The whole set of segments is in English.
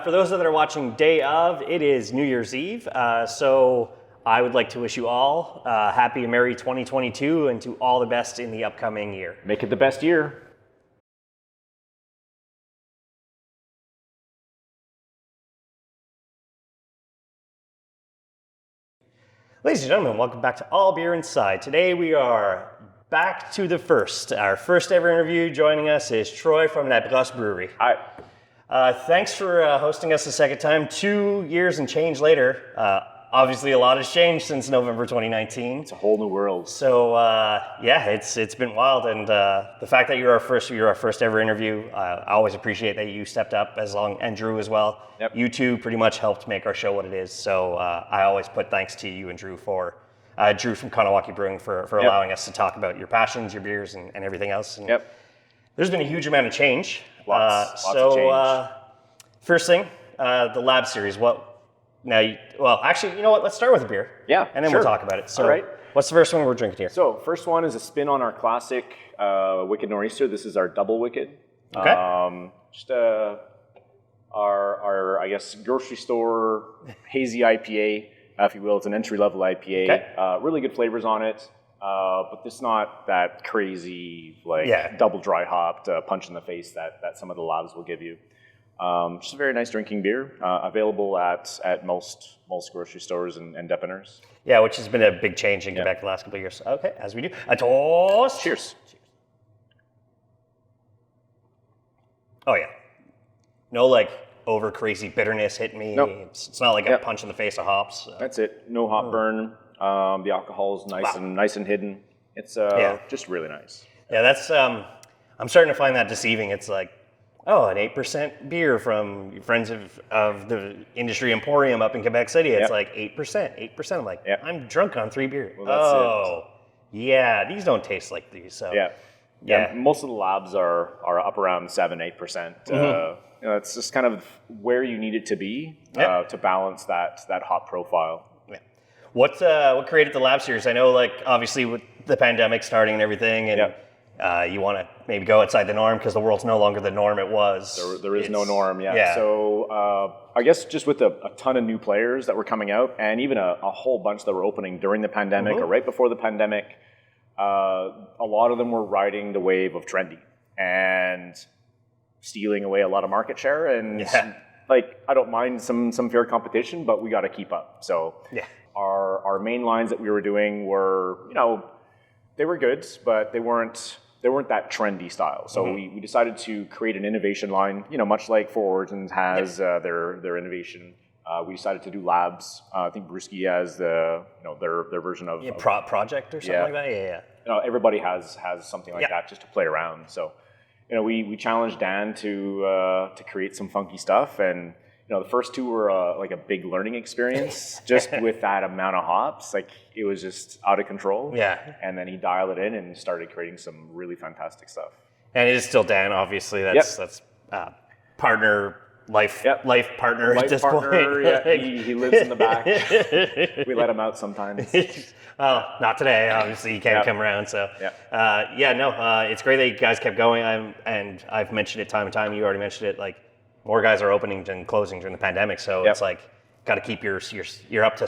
For those that are watching day of, it is New Year's Eve. So I would like to wish you all happy and merry 2022 and to all the best in the upcoming year. Make it the best year. Ladies and gentlemen, welcome back to All Beer Inside. Today we are back to the first. Our first ever interview. Joining us is Troy from Labrosse Brewery. Hi. Thanks for hosting us a second time. 2 years and change later. Obviously, a lot has changed since November 2019. It's a whole new world. So yeah, it's been wild, and the fact that you're our first ever interview, I always appreciate that you stepped up and Drew as well. Yep. You two pretty much helped make our show what it is. So I always put thanks to you and Drew from Kanawaki Brewing for allowing us to talk about your passions, your beers, and everything else. And there's been a huge amount of change. Lots of change. First thing, the Lab series. Actually, you know what? Let's start with a beer. Yeah, and then we'll talk about it. So, all right. What's the first one we're drinking here? So, first one is a spin on our classic Wicked Nor'easter. This is our double Wicked. Okay. Just our I guess grocery store hazy IPA, if you will. It's an entry level IPA. Okay. Really good flavors on it, but it's not that crazy double dry hopped punch in the face that some of the labs will give you. Just a very nice drinking beer, available at most grocery stores and deponers. Yeah, which has been a big change in Quebec the last couple of years. Okay, as we do. A toast. Cheers. Oh yeah. No over crazy bitterness hit me. Nope. It's not like a punch in the face of hops. So. That's it. No hop burn. The alcohol is nice and hidden. It's just really nice. Yeah, that's I'm starting to find that deceiving. It's like, oh, an 8% beer from friends of the industry emporium up in Quebec City. It's like 8%. 8%. I'm like, I'm drunk on 3 beers. Well, that's it. Yeah, these don't taste like these. So yeah. Most of the labs are up around 7-8%. It's just kind of where you need it to be to balance that hop profile. Yeah. What created the Lab series? I know, obviously with the pandemic starting and everything, and you want to maybe go outside the norm because the world's no longer the norm it was. There is no norm, So I guess just with a ton of new players that were coming out, and even a whole bunch that were opening during the pandemic or right before the pandemic, a lot of them were riding the wave of trendy and stealing away a lot of market share. And I don't mind some fair competition, but we got to keep up. So our main lines that we were doing were, they were good, but they weren't that trendy style. So we decided to create an innovation line, much like Four Origins has their innovation. We decided to do labs. I think Brewski has their version of project or something like that. Yeah. Everybody has something like that just to play around. So, we challenged Dan to create some funky stuff, and the first 2 were a big learning experience just with that amount of hops. It was just out of control. Yeah. And then he dialed it in and started creating some really fantastic stuff. And it is still Dan, obviously. That's partner, life partner at this point. Yeah, he lives in the back. We let him out sometimes. Well, not today. Obviously, you can't come around. So, it's great that you guys kept going. And I've mentioned it time and time. You already mentioned it. More guys are opening and closing during the pandemic. So it's got to keep you're up.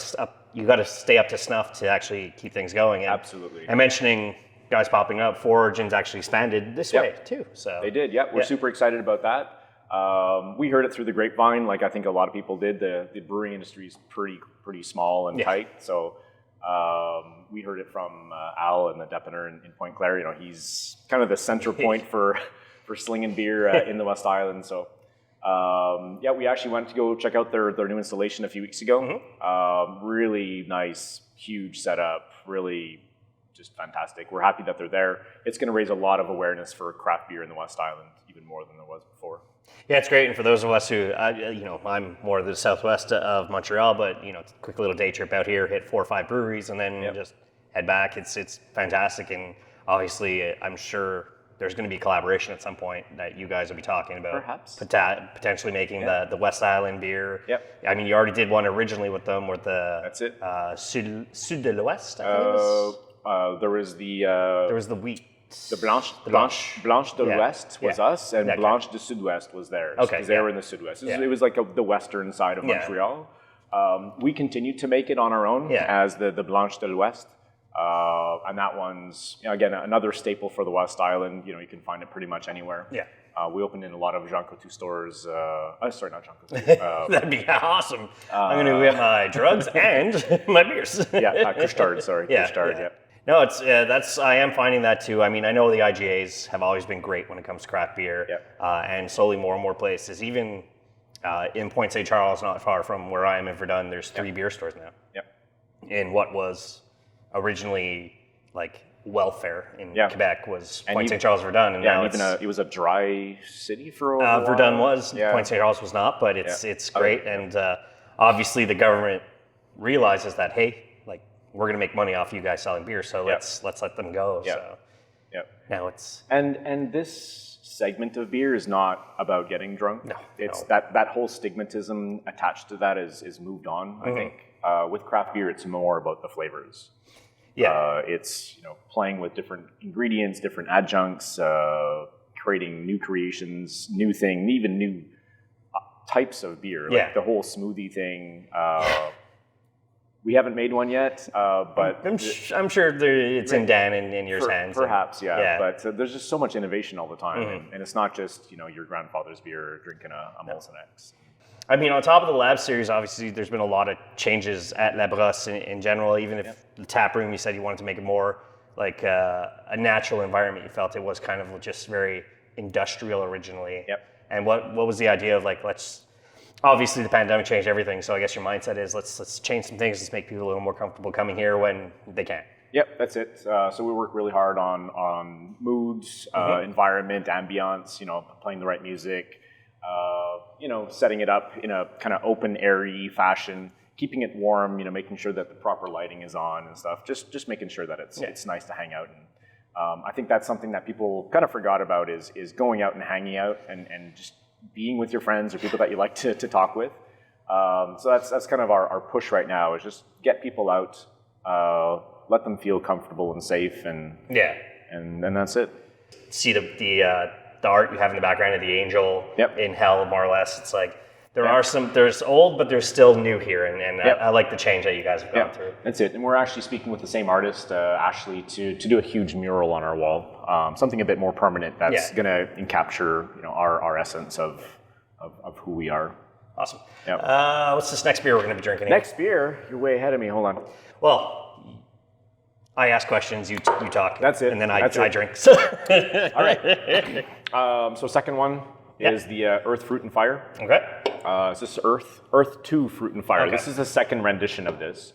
You got to stay up to snuff to actually keep things going. And, absolutely. And mentioning guys popping up, Four Origins actually expanded this way too. So they did. Yeah, we're super excited about that. We heard it through the grapevine, like I think a lot of people did. The brewing industry is pretty small and tight. So we heard it from Al and the deponer in Pointe-Claire. He's kind of the center point for slinging beer in the West Island. So we actually went to go check out their new installation a few weeks ago. Really nice, huge setup, really just fantastic. We're happy that they're there. It's going to raise a lot of awareness for craft beer in the West Island, even more than there was before. Yeah, it's great. And for those of us who, I'm more of the southwest of Montreal, but, quick little day trip out here, hit 4 or 5 breweries, and then just head back. It's fantastic. And obviously, I'm sure there's going to be collaboration at some point that you guys will be talking about. Perhaps. Potentially making the West Island beer. Yep. I mean, you already did one originally with them, with the That's it. Sud de l'Ouest, I think it was. There was the wheat. The Blanche de l'Ouest was us, and Blanche de Sud-Ouest was theirs. Okay, because they were in the Sud-Ouest. It was like the western side of Montreal. We continued to make it on our own as the Blanche de l'Ouest. And that one's, again, another staple for the West Island. You can find it pretty much anywhere. Yeah. We opened in a lot of Jean Coutu stores. Sorry, not Jean Coutu. That'd be awesome. I'm going to get my drugs and my beers. Couche-Tard, sorry. Couche-Tard, yeah. No, I am finding that too. I mean, I know the IGAs have always been great when it comes to craft beer, and slowly more and more places. Even in Pointe St. Charles, not far from where I am in Verdun, there's 3 beer stores now. Yep. In what was originally like welfare in Quebec was Pointe St. Charles, Verdun, and now it was a dry city for a while. Verdun was. Pointe St. Charles was not, but it's great, and obviously the government realizes that, hey, like, we're going to make money off you guys selling beer, so let's let them go. So now it's and this segment of beer is not about getting drunk. No, it's that whole stigmatism attached to that is moved on. I think with craft beer, it's more about the flavors. It's playing with different ingredients, different adjuncts, creating new creations, new thing, even new types of beer. Like the whole smoothie thing. We haven't made one yet, but I'm sure it's in Dan and in your hands. Perhaps, But there's just so much innovation all the time, and it's not just your grandfather's beer drinking a Molson X. I mean, on top of the Lab series, obviously, there's been a lot of changes at Labrosse in general. Even if the tap room, you said you wanted to make it more like a natural environment. You felt it was kind of just very industrial originally. Yep. And what was the idea of like, obviously the pandemic changed everything. So I guess your mindset is let's change some things. Let's make people a little more comfortable coming here when they can. Yep, that's it. So we work really hard on moods, environment, ambiance. Playing the right music. Setting it up in a kind of open, airy fashion, keeping it warm, making sure that the proper lighting is on and stuff, just making sure that it's nice to hang out. And I think that's something that people kind of forgot about is going out and hanging out and just being with your friends or people that you like to talk with. So that's kind of our push right now is just get people out, let them feel comfortable and safe, and that's it. See the art you have in the background of the angel in hell, more or less. It's like there's old, but there's still new here, and I like the change that you guys have gone through. That's it. And we're actually speaking with the same artist, Ashley, to do a huge mural on our wall, something a bit more permanent that's going to capture our essence of who we are. Awesome. What's this next beer we're going to be drinking? Next beer? You're way ahead of me. Hold on. Well, I ask questions, you talk. That's it. And then I drink. All right. So second one is the Earth, Fruit, and Fire. Okay. This is Earth 2 Fruit and Fire. Okay. This is the second rendition of this.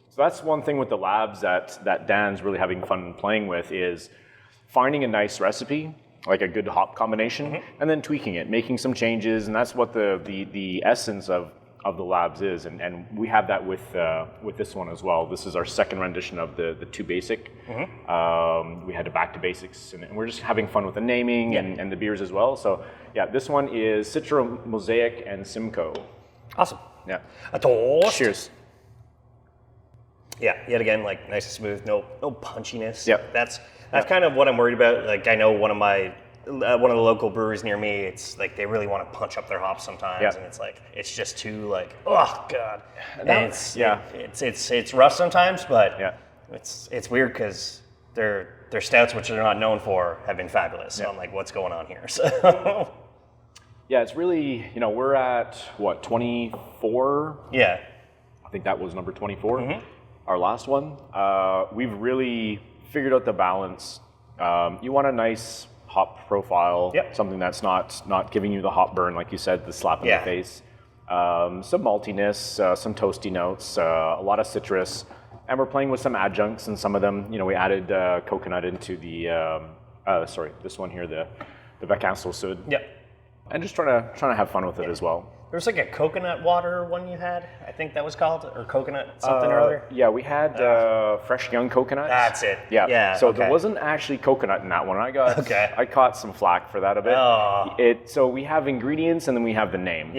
So that's one thing with the labs that Dan's really having fun playing with is finding a nice recipe, like a good hop combination, and then tweaking it, making some changes, and that's what the essence of the labs is, and we have that with this one as well. This is our second rendition of the 2 basic. We had to back to basics, and we're just having fun with the naming and the beers as well. So this one is Citra, Mosaic, and Simcoe. Awesome. Yeah. A toast. Cheers. Yeah, yet again, like nice and smooth, no punchiness. Yep. That's kind of what I'm worried about. Like I know one of the local breweries near me, it's like they really want to punch up their hops sometimes, and it's like it's just too like, oh god. And it's rough sometimes, but it's weird because their stouts, which they're not known for, have been fabulous. So I'm like, what's going on here? So it's really we're at what 24. Yeah, I think that was number 24. Our last one. We've really figured out the balance. You want a nice hop profile, something that's not giving you the hop burn, like you said, the slap in the face. Some maltiness, some toasty notes, a lot of citrus, and we're playing with some adjuncts, and some of them, we added coconut into the, this one here, the Vacances au Sud. And just trying to have fun with it as well. There was like a coconut water one you had, I think that was called, or coconut something or other. Yeah, we had fresh young coconuts. That's it. Yeah. So there wasn't actually coconut in that one. I caught some flack for that a bit. So we have ingredients and then we have the name.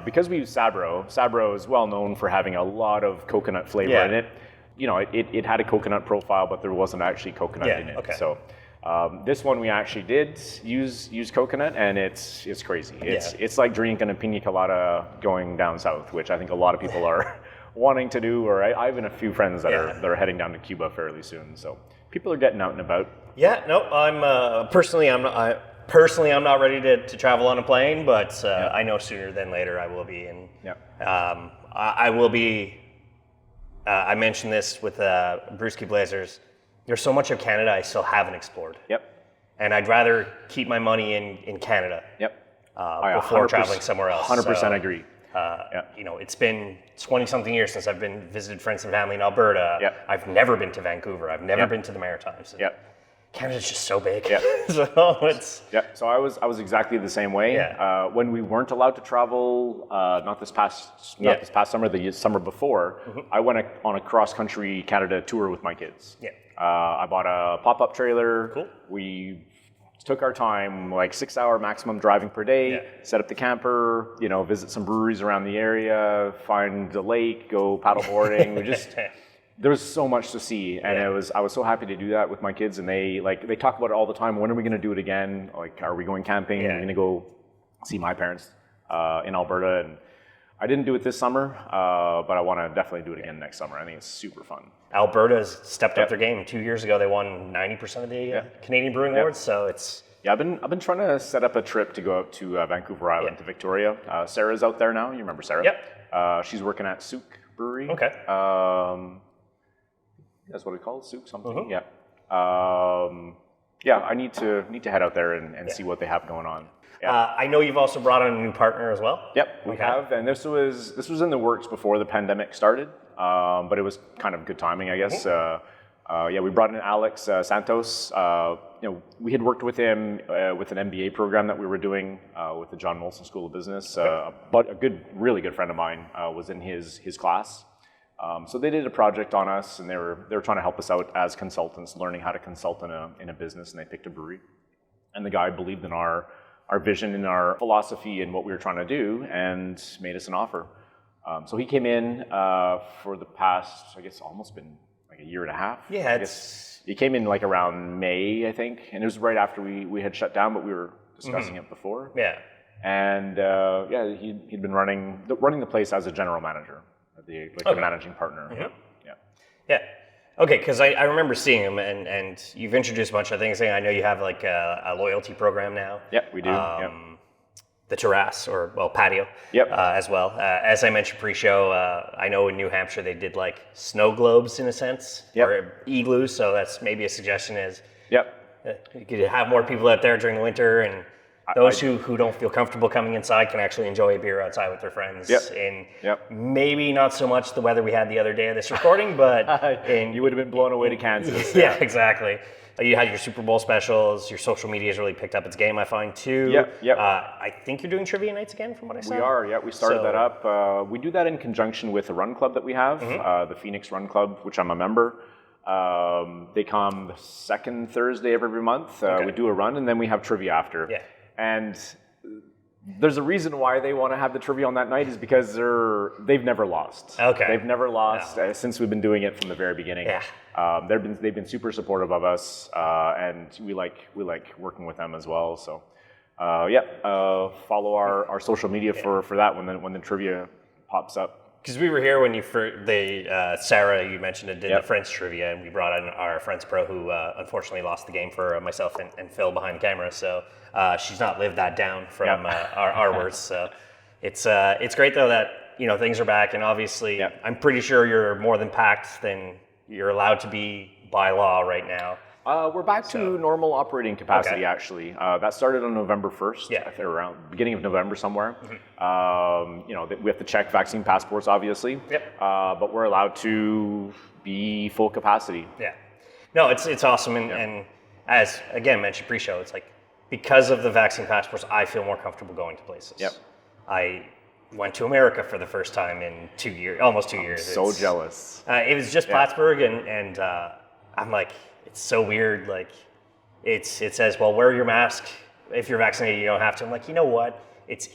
Because we use Sabro. Sabro is well known for having a lot of coconut flavor in it. It had a coconut profile, but there wasn't actually coconut in it. So This one we actually did use coconut, and it's crazy. It's like drinking a pina colada going down south, which I think a lot of people are wanting to do. Or I have a few friends that are heading down to Cuba fairly soon, so people are getting out and about. Yeah, no, I'm personally I'm not ready to travel on a plane, but I know sooner than later I will be. And I will be. I mentioned this with Brewski Blazers. There's so much of Canada I still haven't explored. Yep. And I'd rather keep my money in Canada. Yep. Before traveling somewhere else. 100% agree. It's been 20-something years since I've been visited friends and family in Alberta. Yep. I've never been to Vancouver. I've never been to the Maritimes. Yep. Canada's just so big. Yep. So I was exactly the same way. Yeah. When we weren't allowed to travel, not this past summer, the summer before, I went on a cross-country Canada tour with my kids. Yeah. I bought a pop-up trailer. Cool. We took our time, like 6-hour maximum driving per day, set up the camper, visit some breweries around the area, find a lake, go paddleboarding. There was so much to see, and I was so happy to do that with my kids, and they talk about it all the time. When are we going to do it again? Like, are we going camping? Are we going to go see my parents in Alberta? And I didn't do it this summer, but I want to definitely do it again next summer. I think it's super fun. Alberta's stepped up their game. 2 years ago, they won 90% of the Canadian Brewing Awards, so it's... Yeah, I've been trying to set up a trip to go out to Vancouver Island, to Victoria. Sarah's out there now. You remember Sarah? Yep. She's working at Souk Brewery. Okay. That's what we call it, Souk something. Yeah. I need to head out there and see what they have going on. Yeah. I know you've also brought on a new partner as well. Yep, we have, and this was in the works before the pandemic started, but it was kind of good timing, I guess. We brought in Alex Santos. We had worked with him with an MBA program that we were doing with the John Molson School of Business. But a really good friend of mine was in his class. So they did a project on us, and they were trying to help us out as consultants, learning how to consult in a business, and they picked a brewery. And the guy believed in our vision and our philosophy and what we were trying to do, and made us an offer. So he came in for the past, I guess, almost been like a year and a half. Yeah, he came in like around May, I think, and it was right after we had shut down, but we were discussing it before. Yeah. And he'd been running the place as a general manager, the managing partner. Yeah. Okay, because I remember seeing him, and you've introduced a bunch of things. I know you have like a loyalty program now. Yeah, we do. The terrace, patio, as well. As I mentioned pre-show, I know in New Hampshire they did like snow globes in a sense, or igloos. So that's maybe a suggestion is, you could have more people out there during the winter, and those who don't feel comfortable coming inside can actually enjoy a beer outside with their friends. Maybe not so much the weather we had the other day of this recording, but you would have been blown away to Kansas. Yeah, exactly. You had your Super Bowl specials. Your social media has really picked up its game, I find, too. I think you're doing trivia nights again, from what I saw. We are, we started that up. We do that in conjunction with a run club that we have, the Phoenix Run Club, which I'm a member. They come the second Thursday of every month. We do a run, and then we have trivia after. Yeah. And there's a reason why they want to have the trivia on that night is because they've never lost. Okay. They've never lost since we've been doing it from the very beginning. Yeah. They've been super supportive of us, and we like working with them as well. So, follow our social media for that when the trivia pops up. Because we were here when Sarah, you mentioned it, did the French trivia, and we brought in our French pro who unfortunately lost the game for myself and Phil behind the camera. So she's not lived that down from our words. So it's great though that things are back, and obviously I'm pretty sure you're more than packed than you're allowed to be by law right now. We're back to normal operating capacity, actually. That started on November 1st, I think around beginning of November somewhere. We have to check vaccine passports, obviously, but we're allowed to be full capacity. Yeah. No, it's awesome. And as, again, mentioned pre-show, it's like, because of the vaccine passports, I feel more comfortable going to places. I went to America for the first time in 2 years, almost 2 years. So jealous. It was just Plattsburgh, and I'm like, it's so weird. Like, it says, well, wear your mask. If you're vaccinated, you don't have to. I'm like, you know what? It's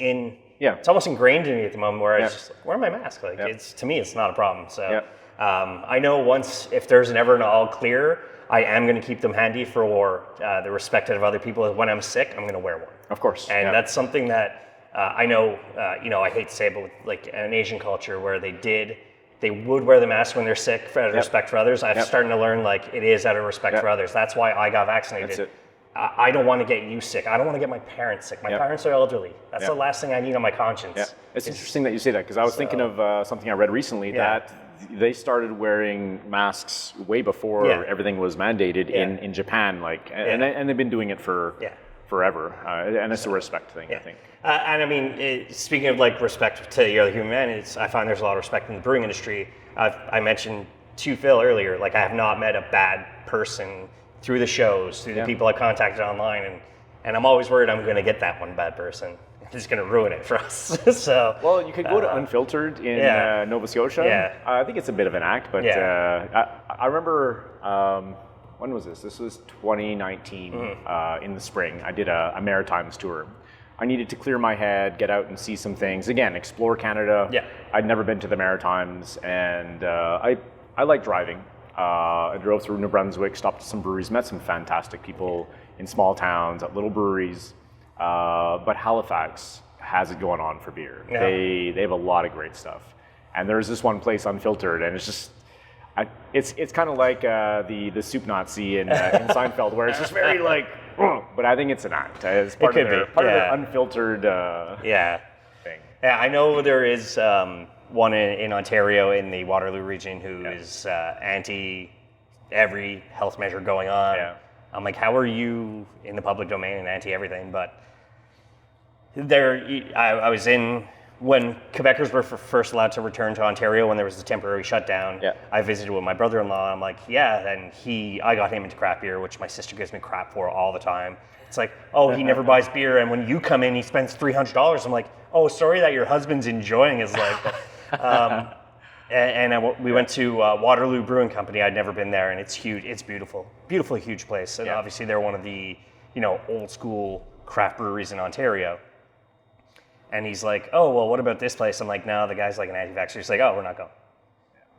almost ingrained in me at the moment where I just like, wear my mask. Like, to me, it's not a problem. So I know if there's ever an all clear, I am going to keep them handy for the respect of other people. When I'm sick, I'm going to wear one. Of course. And that's something that I know, I hate to say it, but with like an Asian culture where they would wear the mask when they're sick out of respect for others. I'm starting to learn like it is out of respect for others. That's why I got vaccinated. That's it. I don't want to get you sick. I don't want to get my parents sick. My parents are elderly. That's the last thing I need on my conscience. Yeah. It's interesting that you say that because I was thinking of something I read recently that they started wearing masks way before everything was mandated in Japan, and they've been doing it for forever, and it's a respect thing, I think. And I mean, speaking of like respect to the other human man, I find there's a lot of respect in the brewing industry. I mentioned to Phil earlier, like I have not met a bad person through the shows, through the people I contacted online, and I'm always worried I'm going to get that one bad person. It's going to ruin it for us. So, well, you could go to Untappd in Nova Scotia. Yeah. I think it's a bit of an act, but I remember, when was this? This was 2019 in the spring. I did a Maritimes tour. I needed to clear my head, get out and see some things. Again, explore Canada. Yeah. I'd never been to the Maritimes, and I like driving. I drove through New Brunswick, stopped at some breweries, met some fantastic people in small towns at little breweries. But Halifax has it going on for beer. Yeah. They have a lot of great stuff. And there's this one place, Untappd, and it's just, it's kind of like the soup Nazi in Seinfeld, where it's just very like, but I think it's an act. It's part of their Untappd thing. Yeah, I know there is one in Ontario in the Waterloo region who is anti every health measure going on. Yeah. I'm like, how are you in the public domain and anti everything? But I was in when Quebecers were first allowed to return to Ontario when there was a temporary shutdown. Yeah. I visited with my brother-in-law. I'm like, and I got him into craft beer, which my sister gives me crap for all the time. It's like, he never buys beer, and when you come in, he spends $300. I'm like, sorry that your husband's enjoying his life. We went to Waterloo Brewing Company. I'd never been there, and it's huge. It's beautiful, huge place. And obviously, they're one of the old school craft breweries in Ontario. And he's like, what about this place? I'm like, no, the guy's like an anti-vaxxer. He's like, we're not going.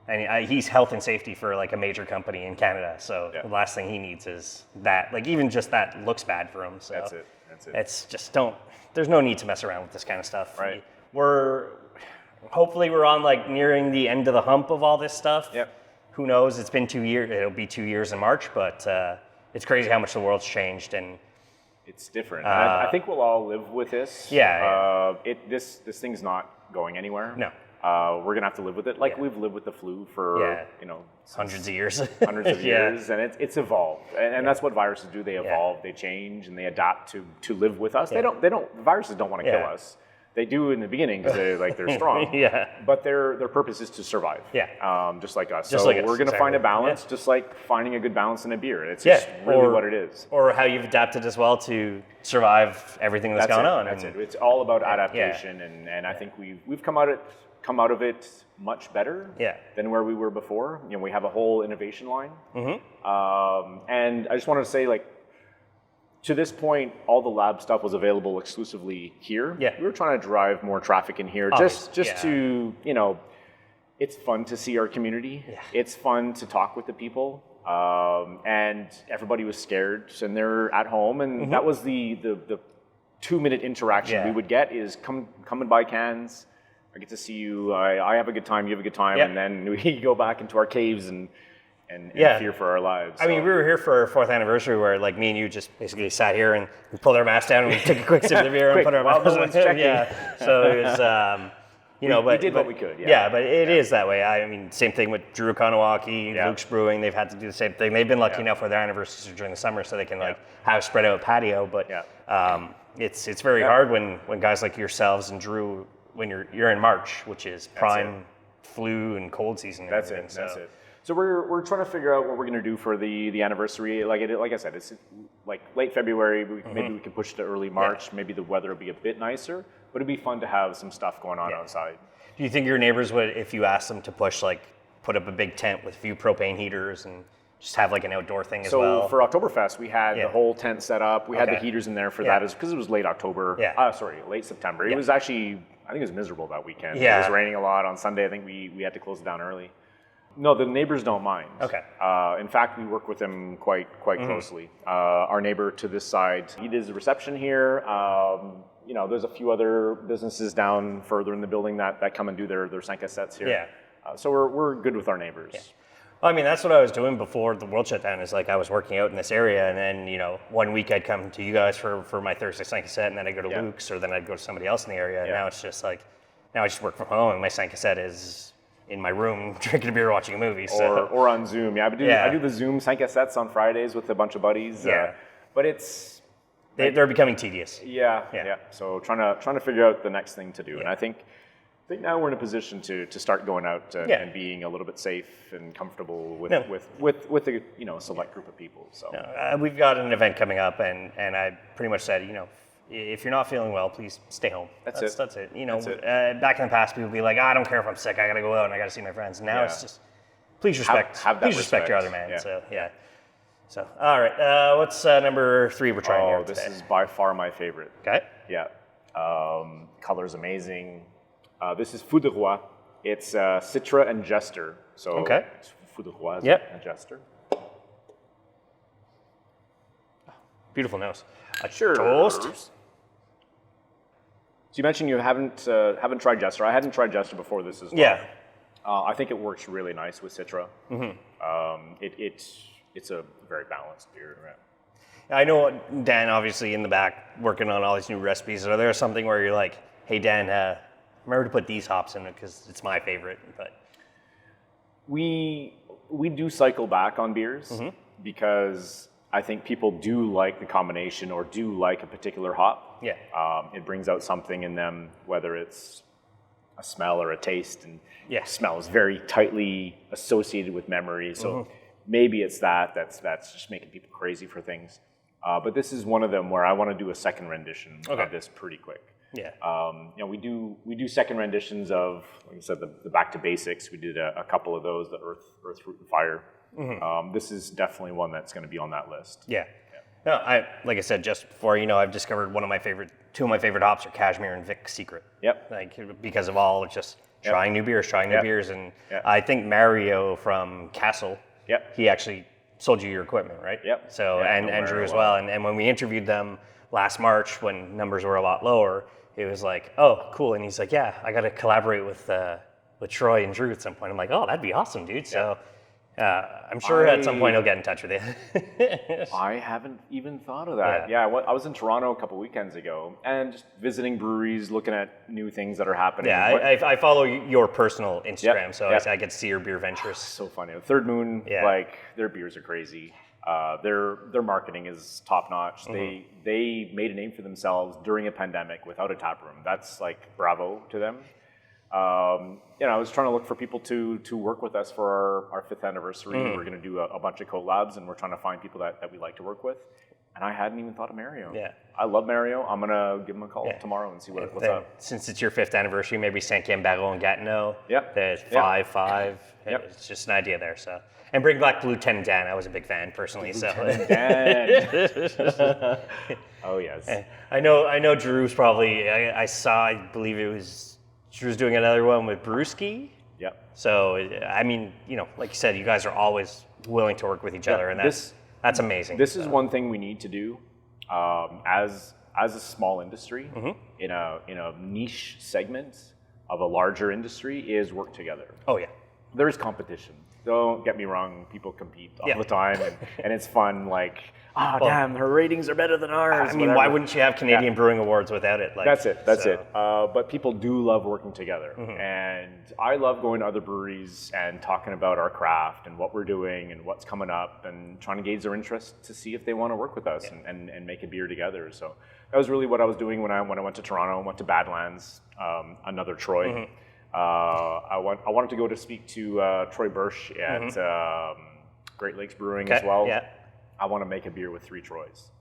And he's health and safety for like a major company in Canada. So the last thing he needs is that. Like even just that looks bad for him. So that's it. It's just there's no need to mess around with this kind of stuff. Right. Hopefully we're on like nearing the end of the hump of all this stuff. Yep. Who knows? It's been 2 years. It'll be 2 years in March, but it's crazy how much the world's changed and. It's different. I think we'll all live with this. Yeah. This thing's not going anywhere. No. We're gonna have to live with it, like we've lived with the flu for hundreds of years. And it's evolved, and that's what viruses do. They evolve, they change, and they adapt to live with us. They don't. Viruses don't want to kill us. They do in the beginning because they're strong. But their purpose is to survive. Just like us. We're gonna find a balance, just like finding a good balance in a beer. It's just really what it is. Or how you've adapted as well to survive everything that's gone on. That's it. It's all about adaptation, and I think we've come out of it much better than where we were before. We have a whole innovation line. Mm-hmm. And I just wanted to say, to this point, all the lab stuff was available exclusively here. Yeah. We were trying to drive more traffic in here, just to, it's fun to see our community. Yeah. It's fun to talk with the people. And everybody was scared, and they're at home, and that was the 2-minute interaction we would get is come and buy cans. I get to see you. I have a good time. You have a good time, and then we go back into our caves and fear for our lives. I mean, we were here for our 4th anniversary, where like me and you just basically sat here and we pulled our masks down and we took a quick sip of the beer and put our masks on. So it was, we did what we could. But it is that way. I mean, same thing with Drew Kanawaki, Luke's Brewing. They've had to do the same thing. They've been lucky enough where their anniversaries are during the summer, so they can have spread out patio. But it's very hard when guys like yourselves and Drew, when you're in March, which is prime flu and cold season. That's it. So we're trying to figure out what we're going to do for the anniversary. Like I said, it's like late February. Maybe we can push it to early March. Yeah. Maybe the weather will be a bit nicer, but it'd be fun to have some stuff going on outside. Do you think your neighbors would, if you asked them to put up a big tent with a few propane heaters and just have like an outdoor thing as well? So for Oktoberfest, we had the whole tent set up. We had the heaters in there for that, because it was late October. Late September. It was actually, I think it was miserable that weekend. It was raining a lot on Sunday. I think we had to close it down early. No, the neighbors don't mind. Okay. In fact, we work with them quite closely. Our neighbor to this side, he does the reception here. There's a few other businesses down further in the building that come and do their 5 cassettes here. Yeah. So we're good with our neighbors. Yeah. Well, I mean, that's what I was doing before the world shut down, is like I was working out in this area, and then, one week I'd come to you guys for my Thursday 5 cassette, and then I'd go to Luke's, or then I'd go to somebody else in the area. And now it's just like, now I just work from home, and my 5 cassette is in my room drinking a beer, watching a movie. So. Or on Zoom. Yeah, I do the Zoom 5 cassettes on Fridays with a bunch of buddies. Yeah. But it's... They're becoming tedious. Yeah. So trying to figure out the next thing to do. And I think now we're in a position to start going out and being a little bit safe and comfortable with a select group of people. So we've got an event coming up, and I pretty much said, if you're not feeling well, please stay home. That's it. That's it. Back in the past, people would be like, I don't care if I'm sick. I got to go out and I got to see my friends. Now it's just, please respect. Please respect your other man. Yeah. So So all right, what's number 3 we're trying here today? This is by far my favorite. Okay. Yeah. Color's amazing. This is Fou Du Roi. It's Citra and Jester. So it's Fou Du Roi and Jester. Beautiful nose. Sure. Toast. So you mentioned you haven't tried Jester. I hadn't tried Jester before this as well. Yeah. I think it works really nice with Citra. Mm-hmm. It's a very balanced beer. Right? I know Dan, obviously, in the back working on all these new recipes. Are there something where you're like, hey, Dan, remember to put these hops in it because it's my favorite? But we do cycle back on beers because I think people do like the combination or do like a particular hop. Yeah. It brings out something in them, whether it's a smell or a taste. And smell is very tightly associated with memory. So maybe it's that's just making people crazy for things. But this is one of them where I want to do a second rendition of this pretty quick. Yeah. We do second renditions of, like I said, the back to basics. We did a couple of those, the Earth, Fruit, and Fire. This is definitely one that's going to be on that list. Yeah. No, like I said just before, I've discovered two of my favorite hops are Cashmere and Vic Secret. Yep. Like because of all just trying new beers, and I think Mario from Castle. Yep. He actually sold you your equipment, right? Yep. So and Andrew as well, and when we interviewed them last March when numbers were a lot lower, it was like, oh, cool, and he's like, yeah, I got to collaborate with Troy and Drew at some point. I'm like, oh, that'd be awesome, dude. So. I'm sure at some point he'll get in touch with you. I haven't even thought of that. Yeah, I was in Toronto a couple weekends ago and just visiting breweries, looking at new things that are happening. Yeah, I follow your personal Instagram, so I get to see your beer ventures. So funny. Third Moon, like their beers are crazy. Their marketing is top notch. They made a name for themselves during a pandemic without a tap room. That's like bravo to them. I was trying to look for people to work with us for our 5th anniversary. We're going to do a bunch of collabs, and we're trying to find people that we like to work with. And I hadn't even thought of Mario. Yeah. I love Mario. I'm going to give him a call tomorrow and see what's up. Since it's your 5th anniversary, maybe Saint-Quentin-Baron and Gatineau. Yep. The 5-5. Yep. It's just an idea there. So. And bring back Lieutenant Dan. I was a big fan personally. Lieutenant Dan. Oh, yes. I know Drew's probably, I believe it was, Drew's doing another one with Brewski. Yep. So, I mean, like you said, you guys are always willing to work with each other, and that's amazing. This is one thing we need to do as a small industry in a niche segment of a larger industry is work together. Oh, yeah. There is competition. Don't get me wrong. People compete all the time, and it's fun. Like, damn, her ratings are better than ours. I mean, why wouldn't you have Canadian Brewing Awards without it? Like, that's it. But people do love working together, and I love going to other breweries and talking about our craft and what we're doing and what's coming up, and trying to gauge their interest to see if they want to work with us and make a beer together. So that was really what I was doing when I went to Toronto. I went to Badlands, another Troy. I wanted to go to speak to Troy Bursch at Great Lakes Brewing as well. Yeah. I want to make a beer with 3 Troys.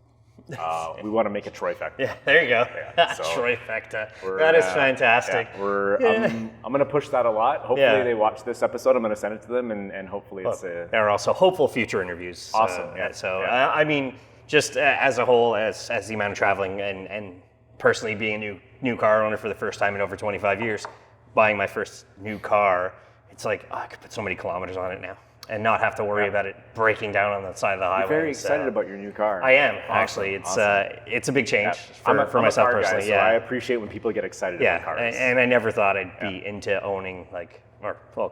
We want to make a Troyfecta. Yeah, there you go. Yeah, so Troyfecta. That is fantastic. Yeah, I'm going to push that a lot. Hopefully they watch this episode. I'm going to send it to them, and hopefully it's... There are also hopeful future interviews. Awesome. I mean, just as a whole, as the amount of traveling and personally being a new car owner for the first time in over 25 years, buying my first new car, it's like, I could put so many kilometers on it now and not have to worry about it breaking down on the side of the highway. You're very excited about your new car. I am, actually. It's it's a big change for I'm myself a car personally. Guy, so I appreciate when people get excited about cars. And I never thought I'd be into owning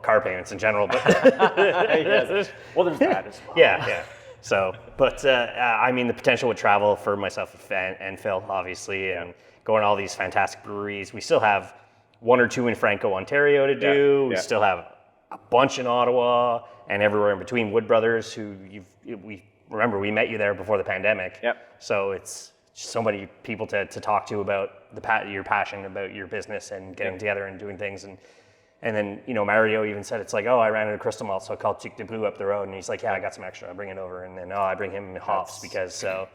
car payments in general. But yes. Well, there's that as well. Yeah. So, but I mean, the potential with travel for myself and Phil, obviously, and going to all these fantastic breweries. We still have 1 or 2 in Franco, Ontario to do. We still have a bunch in Ottawa and everywhere in between. Wood Brothers, who we met you there before the pandemic. Yep. So it's just so many people to talk to about your passion about your business and getting together and doing things. And then, Mario even said, it's like, oh, I ran into Crystal Malt, so I called Chic de Blue up the road. And he's like, yeah, I got some extra. I'll bring it over. And then, I bring him hops because so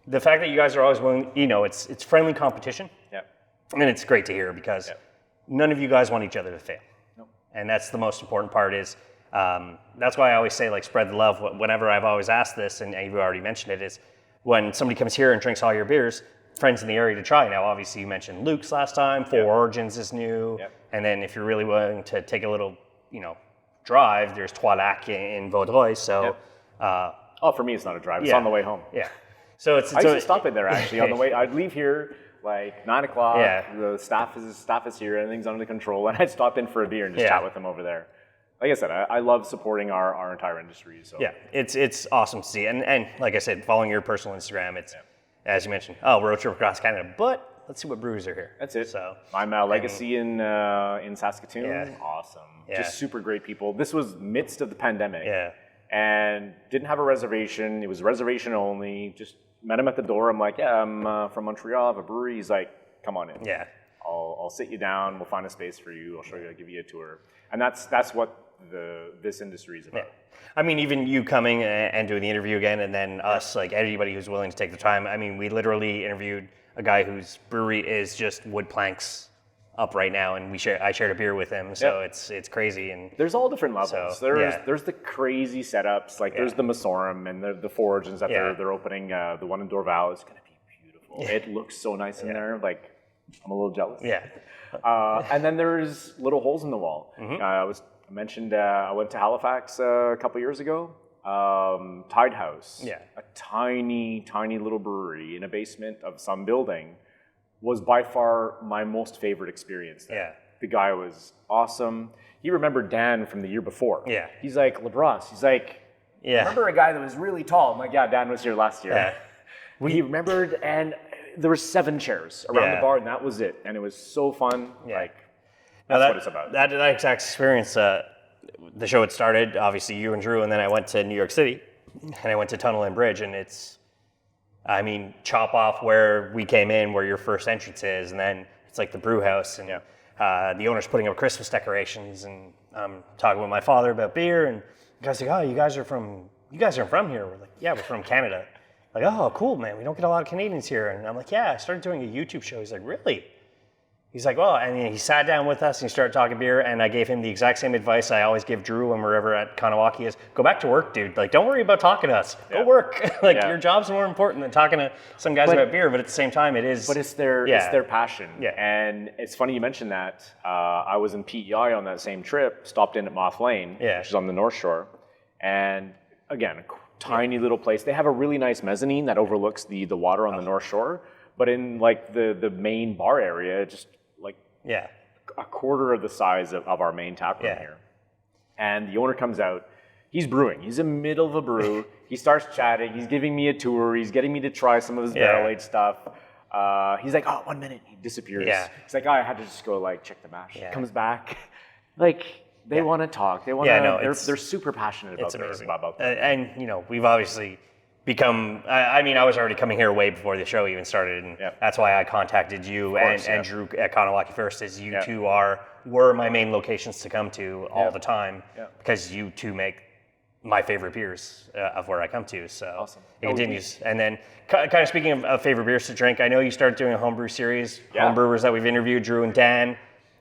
the fact that you guys are always willing, it's friendly competition. Yeah. And it's great to hear because none of you guys want each other to fail. Nope. And that's the most important part is, that's why I always say, spread the love. Whenever I've always asked this, and you've already mentioned it, is when somebody comes here and drinks all your beers, friends in the area to try. Now, obviously, you mentioned Luke's last time. Four Origins is new. Yep. And then if you're really willing to take a little, drive, there's Trois Lacs in Vaudreuil. So, for me, it's not a drive. It's on the way home. Yeah. So I used to stop in there actually on the way. I'd leave here 9 o'clock. Yeah. The staff is here. Everything's under control, and I'd stop in for a beer and just chat with them over there. Like I said, I love supporting our entire industry. So yeah, it's awesome to see, and like I said, following your personal Instagram, it's as you mentioned, road trip across Canada, but let's see what brews are here. That's it. So I'm Legacy in Saskatoon. Awesome. Just super great people. This was midst of the pandemic. Yeah. And didn't have a reservation. It was reservation only. Just met him at the door. I'm like, I'm from Montreal. I have a brewery. He's like, come on in. Yeah. I'll sit you down. We'll find a space for you. I'll show you. I'll give you a tour. And that's what this industry is about. Yeah. I mean, even you coming and doing the interview again, and then us, anybody who's willing to take the time. I mean, we literally interviewed a guy whose brewery is just wood planks up right now, and I shared a beer with him, so it's crazy. And there's all different levels. So, there's the crazy setups, there's the Masorum and the Four Origins that they're opening. The one in Dorval is going to be beautiful. It looks so nice in there. I'm a little jealous. Yeah. And then there's little holes in the wall. Mm-hmm. I mentioned I went to Halifax a couple years ago. Tide House, a tiny little brewery in a basement of some building, was by far my most favorite experience there. Yeah. The guy was awesome. He remembered Dan from the year before. Yeah. He's like, Labrosse, he's like, remember a guy that was really tall? I'm like, yeah, Dan was here last year. Yeah. He remembered, and there were 7 chairs around the bar, and that was it. And it was so fun. Yeah. That's what it's about. That exact experience, the show had started, obviously you and Drew, and then I went to New York City, and I went to Tunnel and Bridge, and chop off where we came in, where your first entrance is, and then it's like the brew house, and the owner's putting up Christmas decorations, and I'm talking with my father about beer, and the guy's like, oh, you guys are from here? We're like, yeah, we're from Canada. Like, oh, cool, man, we don't get a lot of Canadians here. And I'm like, yeah, I started doing a YouTube show. He's like, really? He's like, well, and he sat down with us and he started talking beer, and I gave him the exact same advice I always give Drew when we're ever at Kanawaki is, go back to work, dude. Don't worry about talking to us. Go work. Your job's more important than talking to some guys about beer, but at the same time, it is. But it's their passion. Yeah. And it's funny you mentioned that. I was in PEI on that same trip, stopped in at Moth Lane, which is on the North Shore. And again, a tiny little place. They have a really nice mezzanine that overlooks the water on the North Shore. But in the main bar area, just a quarter of the size of our main tap room here. And the owner comes out. He's brewing. He's in the middle of a brew. He starts chatting. He's giving me a tour. He's getting me to try some of his barrel-aged stuff. He's like, oh, 1 minute. He disappears. Yeah. He's like, oh, I had to just go check the mash. Yeah. Comes back. They want to talk. They want to. They're super passionate about that. And we've obviously become. I was already coming here way before the show even started, and that's why I contacted you and Drew at Kanawaki first. Is you two were my main locations to come to all the time because you two make my favorite beers of where I come to. So awesome. It continues. And then, kind of speaking of favorite beers to drink, I know you started doing a homebrew series. Homebrewers that we've interviewed, Drew and Dan.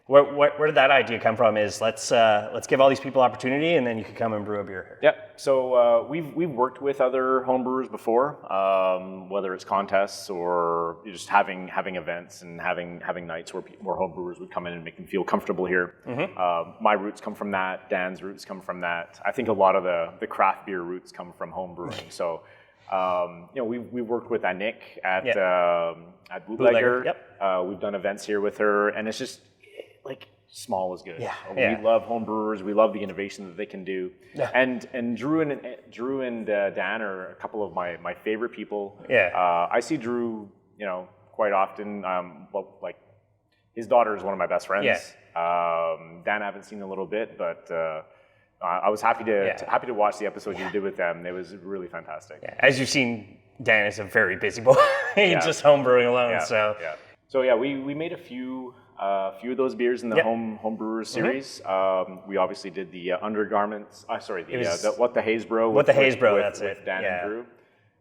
Where did that idea come from? Is let's give all these people opportunity, and then you can come and brew a beer here. Yeah. So we've worked with other homebrewers before, whether it's contests or just having events and having nights where homebrewers would come in and make them feel comfortable here. Mm-hmm. My roots come from that. Dan's roots come from that. I think a lot of the craft beer roots come from homebrewing. So we've worked with Olynyk at Bootlegger. Yep. We've done events here with her, and it's just like small is good. Yeah. We love homebrewers. We love the innovation that they can do. Yeah. And Drew and Dan are a couple of my favorite people. Yeah. I see Drew, quite often. Like his daughter is one of my best friends. Yeah. Dan I haven't seen in a little bit, but I was happy to watch the episode you did with them. It was really fantastic. Yeah. As you've seen, Dan is a very busy boy. He's just homebrewing alone. Yeah. So we made a few of those beers in the homebrewers series. Mm-hmm. We obviously did the undergarments. The What the Haze Bro. What the Haze Bro. That's with it. Dan and Drew.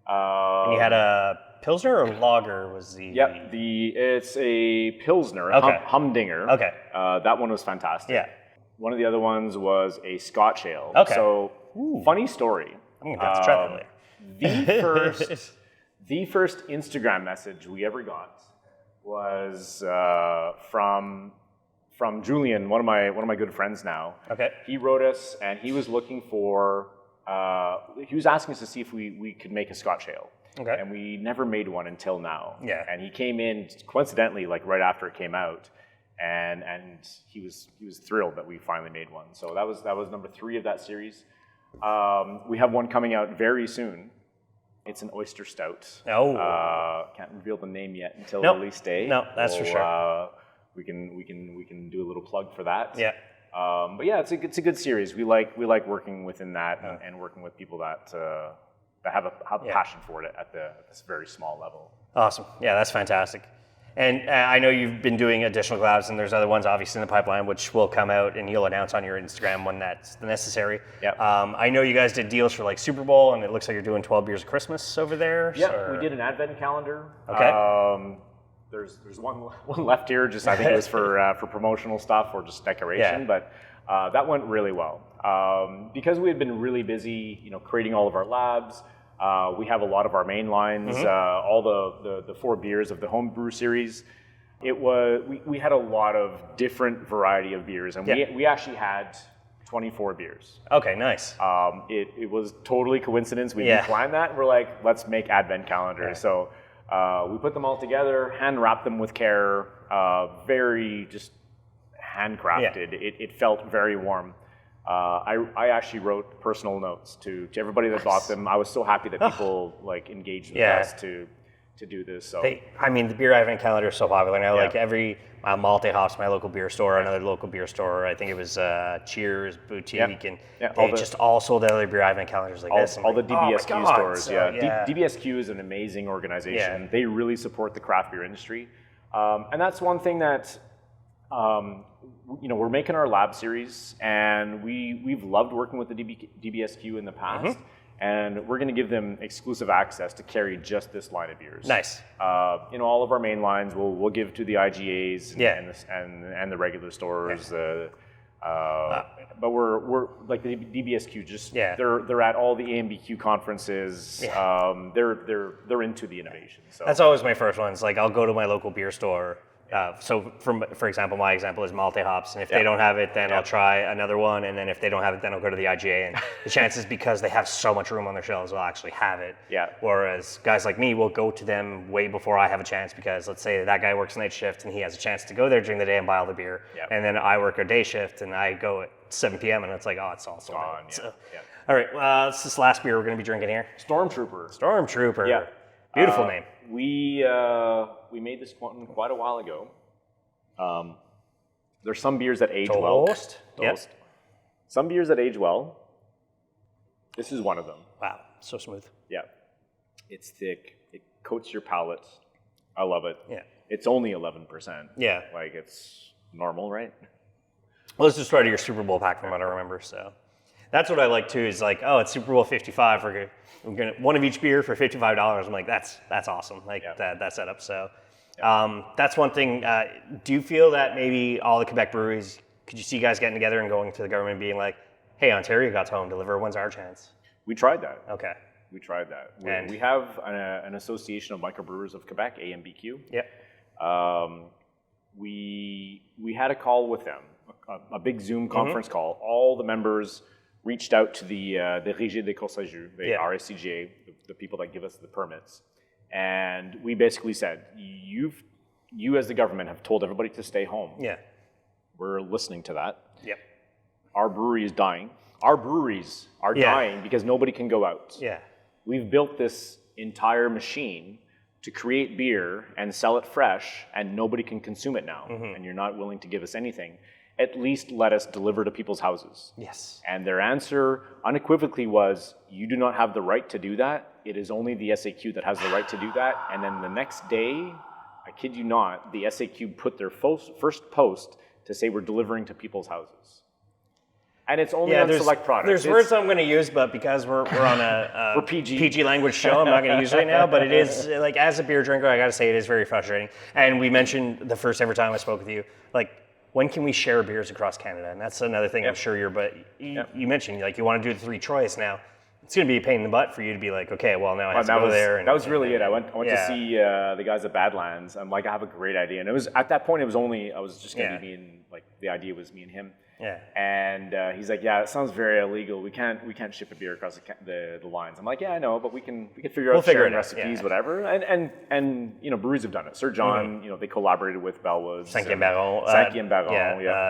And you had a Pilsner or Lager was the. Yep. It's a Pilsner. Okay. Humdinger. Okay. That one was fantastic. Yeah. One of the other ones was a Scotch ale. Okay. So funny story. I'm gonna have to try that later. The first Instagram message we ever got was from Julian, one of my good friends now. Okay. He wrote us, and he was looking for. He was asking us to see if we could make a Scotch ale. Okay. And we never made one until now. Yeah. And he came in coincidentally, like right after it came out, and he was thrilled that we finally made one. So that was number 3 of that series. We have one coming out very soon. It's an oyster stout. Oh. Can't reveal the name yet until release day. No, that's for sure. We can do a little plug for that. Yeah. But yeah, it's a good series. We like working within that and working with people that have a passion for it at this very small level. Awesome. Yeah, that's fantastic. And I know you've been doing additional collabs, and there's other ones obviously in the pipeline, which will come out, and you'll announce on your Instagram when that's necessary. Yeah. I know you guys did deals for like Super Bowl, and it looks like you're doing 12 beers of Christmas over there. Yeah, we did an advent calendar. Okay. There's one left here. Just I think it was for promotional stuff or just decoration, but that went really well because we had been really busy, creating all of our labs. We have a lot of our main lines, all the 4 beers of the homebrew series. We had a lot of different variety of beers, and we actually had 24 beers. Okay, nice. It was totally coincidence. We didn't plan that. We're like, let's make advent calendars. Yeah. So we put them all together, hand wrapped them with care, very just handcrafted. Yeah. It felt very warm. I actually wrote personal notes to everybody that bought them. I was so happy that people engaged with us to do this. So the beer advent calendar is so popular now. Like every Malte Hops, my local beer store, another local beer store. I think it was Cheers Boutique, and they just all sold out their beer advent calendars like this. All the DBSQ stores. So, DBSQ is an amazing organization. Yeah. They really support the craft beer industry, and that's one thing that. We're making our lab series, and we've loved working with the DBSQ in the past, and we're going to give them exclusive access to carry just this line of beers. Nice. All of our main lines we'll give to the IGAs and the regular stores. Yeah. But we're like the DBSQ. They're at all the AMBQ conferences. Yeah. They're into the innovation. So that's always my first one. It's like I'll go to my local beer store. So for example, my example is Malte Hops, and if they don't have it, then I'll try another one, and then if they don't have it, then I'll go to the IGA, and the chances, because they have so much room on their shelves, they'll actually have it. Yeah. Whereas guys like me will go to them way before I have a chance, because let's say that guy works night shift and he has a chance to go there during the day and buy all the beer, and then I work a day shift and I go at 7 p.m. and it's like, oh, it's all sold out. So, all right, this is the last beer we're going to be drinking here. Stormtrooper. Yeah. Beautiful name. We made this one quite a while ago. There's some beers that age well. Yep. Some beers that age well. This is one of them. Wow, so smooth. Yeah. It's thick. It coats your palate. I love it. Yeah. It's only 11%. Yeah. Like, it's normal, right? Well, this is part of your Super Bowl pack from what I remember, so. That's what I like too, is like, oh, it's Super Bowl 55. We're gonna one of each beer for $55. I'm like, that's awesome. Like that setup. So That's one thing. Do you feel that maybe all the Quebec breweries, could you see guys getting together and going to the government and being like, hey, Ontario got to home deliver, when's our chance? We tried that. Okay. We tried that. We have an association of microbrewers of Quebec, AMBQ. Yeah. We had a call with them, a big Zoom conference call. All the members reached out to the Régie des Corsageux, the RSCGA, the people that give us the permits. And we basically said, you as the government have told everybody to stay home. Yeah. We're listening to that. Yep. Our brewery is dying. Our breweries are dying because nobody can go out. Yeah. We've built this entire machine to create beer and sell it fresh, and nobody can consume it now, and you're not willing to give us anything. At least let us deliver to people's houses. Yes. And their answer unequivocally was, you do not have the right to do that. It is only the SAQ that has the right to do that. And then the next day, I kid you not, the SAQ put their first post to say we're delivering to people's houses. And it's only on select products. There's words I'm going to use, but because we're on a PG language show, I'm not going to use it right now. But it is, like, as a beer drinker, I got to say it is very frustrating. And we mentioned the first ever time I spoke with you, like, when can we share beers across Canada? And that's another thing I'm sure you mentioned, like, you want to do the 3 choice now. It's going to be a pain in the butt for you to be like, okay, well, now I have to go there. That was really it. I went to see the guys at Badlands. I'm like, I have a great idea. And it was, at that point, I was just going to be me and, like, the idea was me and him. Yeah. And he's like, yeah, it sounds very illegal. We can't ship a beer across the lines. I'm like, yeah, I know, but we can figure out sharing recipes, whatever. And you know, breweries have done it. Sir John, you know, they collaborated with Bellwoods. Cinq and Baron.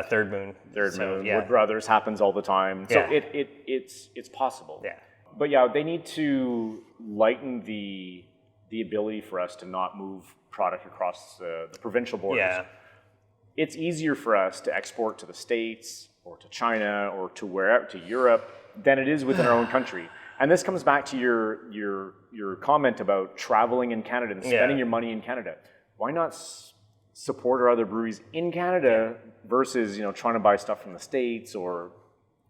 Third Moon. Wood Brothers happens all the time. So it's possible. Yeah. But yeah, they need to lighten the ability for us to not move product across the provincial borders. Yeah. It's easier for us to export to the States or to China or to wherever, to Europe, than it is within our own country. And this comes back to your comment about traveling in Canada and spending your money in Canada. Why not support our other breweries in Canada versus, you know, trying to buy stuff from the States or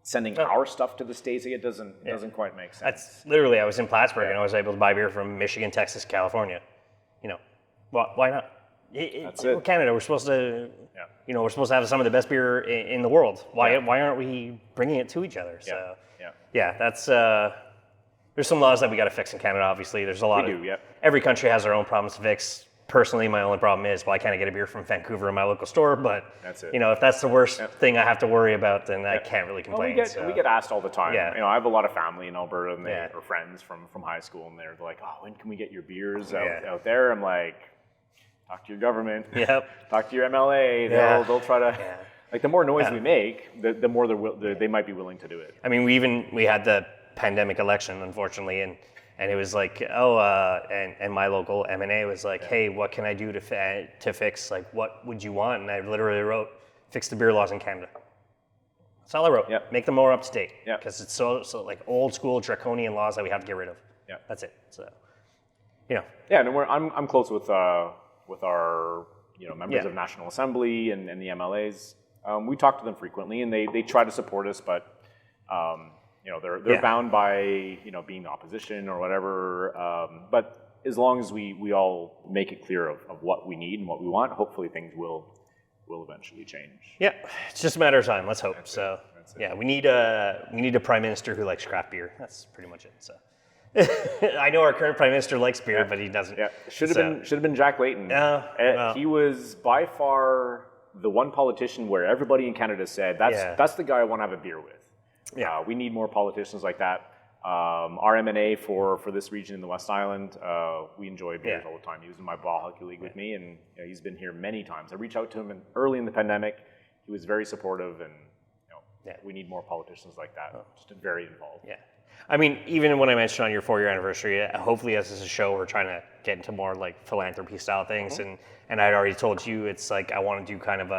sending our stuff to the States? It doesn't quite make sense. That's literally, I was in Plattsburgh and I was able to buy beer from Michigan, Texas, California. You know, why not? We're Canada. We're supposed to, you know, we're supposed to have some of the best beer in the world. Why aren't we bringing it to each other? So, that's there's some laws that we got to fix in Canada. Obviously, there's a lot. Every country has their own problems to fix. Personally, my only problem is, well, I can't get a beer from Vancouver in my local store. But that's it. You know, if that's the worst thing I have to worry about, then I can't really complain. Well, we get asked all the time. You know, I have a lot of family in Alberta, and or friends from high school, and they're like, "Oh, when can we get your beers out there?" I'm like, talk to your government. Talk to your MLA. They'll try to. Like, the more noise we make, the more they might be willing to do it. I mean, we had the pandemic election, unfortunately, and it was like, and my local M&A was like, hey, what can I do to fix? Like, what would you want? And I literally wrote, fix the beer laws in Canada. That's all I wrote. Make them more up to date. Because it's so like old school draconian laws that we have to get rid of. That's it. So, you know. Yeah, and I'm close with our members of National Assembly and the MLAs. We talk to them frequently, and they try to support us, but you know, they're bound by, you know, being the opposition or whatever. But as long as we all make it clear of what we need and what we want, hopefully things will eventually change. Yeah, it's just a matter of time. Let's hope. That's it. We need a prime minister who likes craft beer. That's pretty much it. So. I know our current prime minister likes beer, but he doesn't. Should have been Jack Layton. He was by far the one politician where everybody in Canada said that's the guy I want to have a beer with. We need more politicians like that. Our M&A for this region in the West Island, we enjoy beers all the time. He was in my ball hockey league with me, and he's been here many times. I reached out to him early in the pandemic. He was very supportive, and we need more politicians like that. Just very involved. I mean, even when I mentioned on your 4-year anniversary, hopefully as this is a show, we're trying to get into more like philanthropy style things. And I'd already told you, it's like I want to do kind of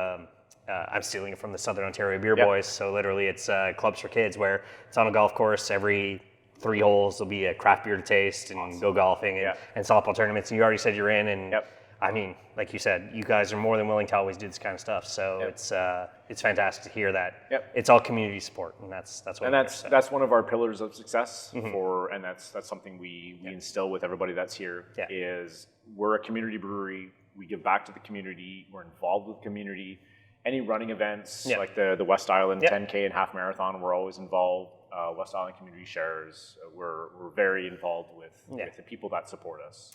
I'm stealing it from the Southern Ontario Beer Boys. So literally it's clubs for kids where it's on a golf course. Every 3 holes there'll be a craft beer to taste and go golfing and softball tournaments. And you already said you're in. And I mean, like you said, you guys are more than willing to always do this kind of stuff. So it's fantastic to hear that. It's all community support, and that's what. And that's one of our pillars of success and that's something we instill with everybody that's here. Is we're a community brewery. we give back to the community. We're involved with the community. Any running events like the West Island 10K and half marathon, we're always involved. West Island Community Shares, we're very involved with the people that support us.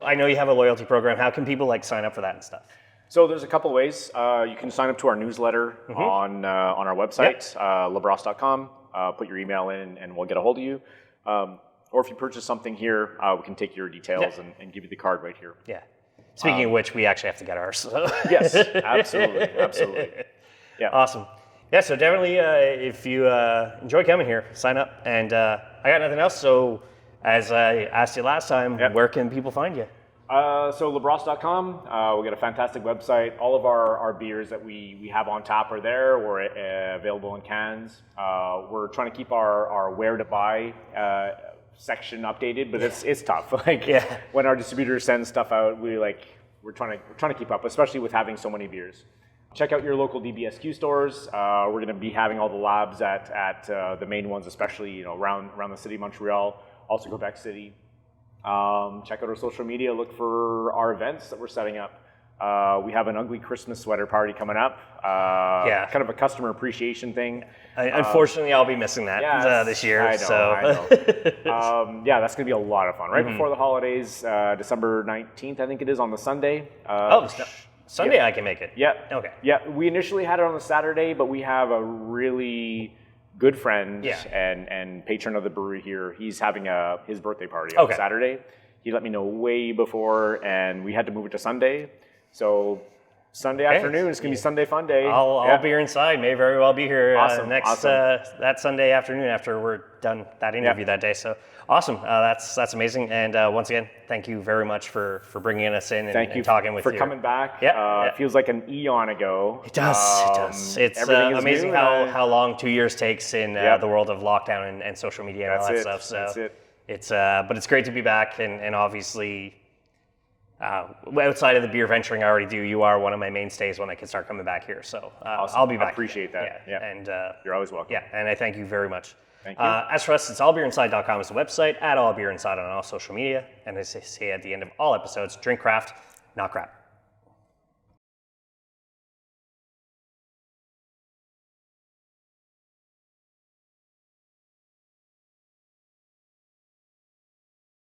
I know you have a loyalty program. How can people sign up for that and stuff? So there's a couple ways. You can sign up to our newsletter on our website, labrosse.com. Put your email in and we'll get a hold of you. Or if you purchase something here, we can take your details and give you the card right here. Yeah. Speaking of which, we actually have to get ours. So. Yes, absolutely. Yeah. Awesome. Yeah, so definitely if you enjoy coming here, sign up. And I got nothing else, so as I asked you last time, where can people find you? So labrosse.com, we got a fantastic website. All of our beers that we have on tap are there. We're available in cans. We're trying to keep our where to buy section updated, but it's tough. When our distributors send stuff out, we're trying to keep up, especially with having so many beers. Check out your local DBSQ stores. We're going to be having all the labs at the main ones, especially around the city of Montreal, also Quebec City. Check out our social media. Look for our events that we're setting up. We have an ugly Christmas sweater party coming up. Kind of a customer appreciation thing. Unfortunately, I'll be missing that this year. I know. That's going to be a lot of fun. Right before the holidays, December 19th, I think it is, on the Sunday. Sunday I can make it. Yeah. Okay. Yeah, we initially had it on the Saturday, but we have a really good friend and patron of the brewery here. He's having his birthday party on Saturday. He let me know way before, and we had to move it to Sunday. So Sunday afternoon is going to be Sunday fun day. I'll be here inside. May very well be here next that Sunday afternoon after we're done that interview that day. So awesome. That's amazing. And once again, thank you very much for bringing us in and talking with you. Thank you for coming back. It feels like an eon ago. It does. It's amazing how long 2 years takes in the world of lockdown and social media and all that stuff. So that's it. But it's great to be back, and obviously outside of the beer venturing I already do, you are one of my mainstays when I can start coming back here. So awesome. I'll be back. I appreciate that. Yeah. And you're always welcome. Yeah, and I thank you very much. Thank you. As for us, it's allbeerinside.com is the website, @allbeerinside on all social media. And as I say at the end of all episodes, drink craft, not crap.